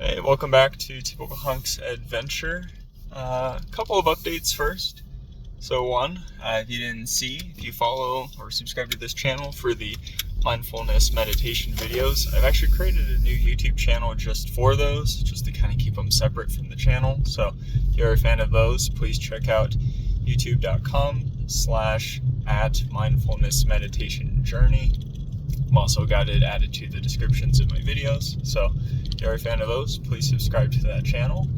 Hey, welcome back to Typical Hunk's Adventure. A couple of updates first. So one, if you didn't see, if you follow or subscribe to this channel for the mindfulness meditation videos, I've actually created a new YouTube channel just for those, just to kind of keep them separate from the channel. So if you're a fan of those, please check out youtube.com/@mindfulnessmeditationjourney. I've also got it added to the descriptions of my videos. So if you're a fan of those, please subscribe to that channel.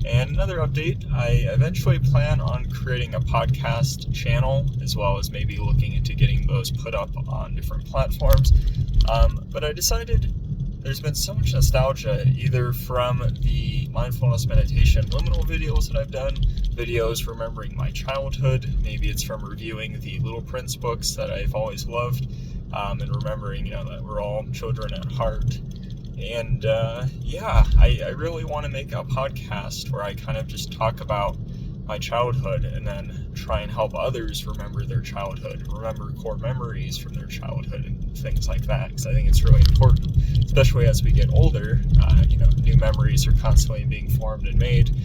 And another update, I eventually plan on creating a podcast channel, as well as maybe looking into getting those put up on different platforms. But I decided there's been so much nostalgia, either from the mindfulness meditation liminal videos that I've done, videos remembering my childhood, maybe it's from reviewing the Little Prince books that I've always loved, and remembering, that we're all children at heart. And I really want to make a podcast where I kind of just talk about my childhood and then try and help others remember their childhood, remember core memories from their childhood and things like that, because I think it's really important, especially as we get older. New memories are constantly being formed and made,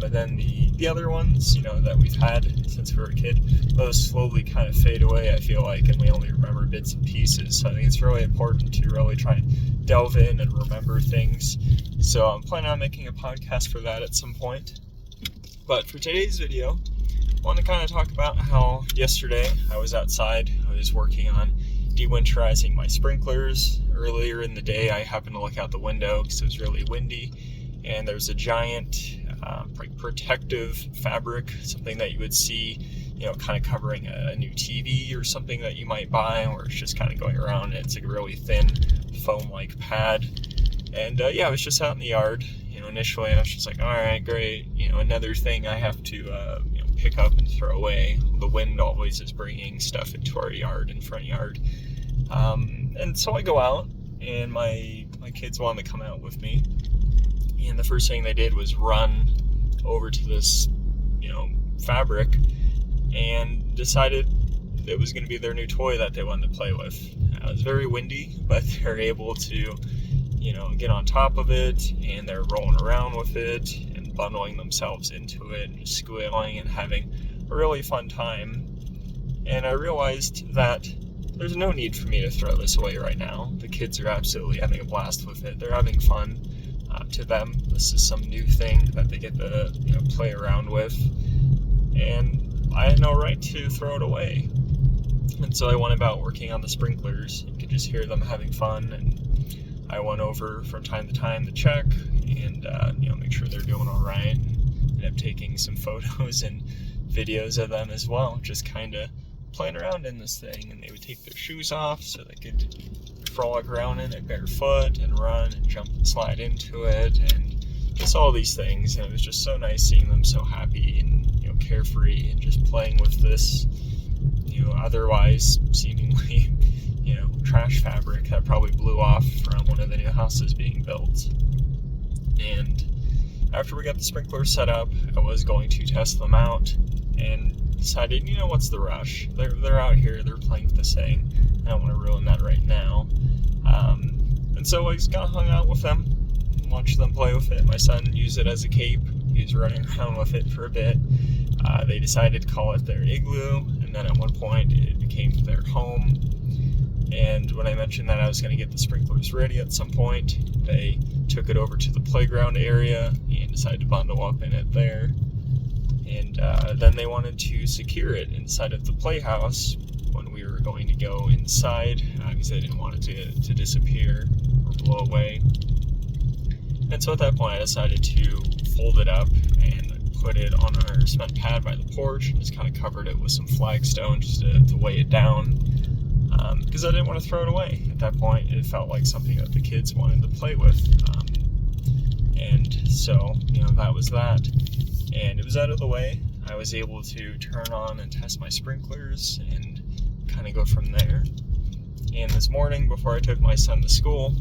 but then the other ones, that we've had since we were a kid, those slowly kind of fade away, I feel like, and we only remember bits and pieces. So I think it's really important to really try and delve in and remember things. So I'm planning on making a podcast for that at some point. But for today's video, I want to kind of talk about how yesterday I was outside. I was working on dewinterizing my sprinklers. Earlier in the day, I happened to look out the window because it was really windy, and there's a giant protective fabric, something that you would see, kind of covering a new TV or something that you might buy, or it's just kind of going around. It's like a really thin foam-like pad. And I was just out in the yard. Initially I was just like, all right, great. Another thing I have to pick up and throw away. The wind always is bringing stuff into our yard and front yard. And so I go out, and my kids wanted to come out with me. And the first thing they did was run over to this, fabric, and decided it was going to be their new toy that they wanted to play with. It was very windy, but they're able to, get on top of it, and they're rolling around with it and bundling themselves into it and squealing and having a really fun time. And I realized that there's no need for me to throw this away right now. The kids are absolutely having a blast with it. They're having fun. To them, this is some new thing that they get to play around with, and I had no right to throw it away. And so I went about working on the sprinklers. You could just hear them having fun, and I went over from time to time to check and make sure they're doing all right. Ended up taking some photos and videos of them as well, just kind of playing around in this thing. And they would take their shoes off so they could frolic around in it barefoot and run and jump and slide into it, and just all these things. And it was just so nice seeing them so happy and carefree and just playing with this otherwise seemingly trash fabric that probably blew off from one of the new houses being built. And after we got the sprinklers set up, I was going to test them out and decided, what's the rush? They're out here, they're playing with this thing. I don't want to ruin that right now. And so I just kind of hung out with them, watched them play with it. My son used it as a cape. He was running around with it for a bit. They decided to call it their igloo, and then at one point it became their home. And when I mentioned that I was going to get the sprinklers ready at some point, they took it over to the playground area and decided to bundle up in it there. And then they wanted to secure it inside of the playhouse when we were going to go inside, because they didn't want it to disappear or blow away. And so at that point I decided to fold it up and put it on our cement pad by the porch, and just kind of covered it with some flagstone just to weigh it down, because I didn't want to throw it away. At that point it felt like something that the kids wanted to play with, and so that was that. And it was out of the way. I was able to turn on and test my sprinklers and kind of go from there. And this morning, before I took my son to school,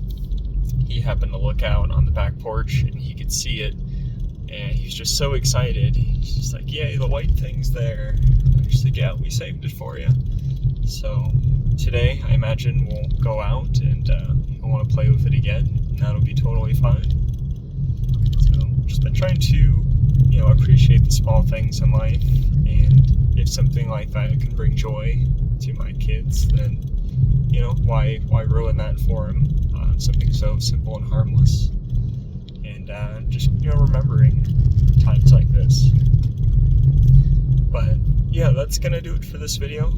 he happened to look out on the back porch and he could see it. And he's just so excited. He's just like, yay, the white thing's there. I'm just like, yeah, we saved it for you. So today, I imagine we'll go out and he'll want to play with it again. And that'll be totally fine. just been trying to, you know, appreciate the small things in life, and if something like that can bring joy to my kids, then, you know, why ruin that for them? Something so simple and harmless, and just, you know, remembering times like this. But yeah, that's gonna do it for this video.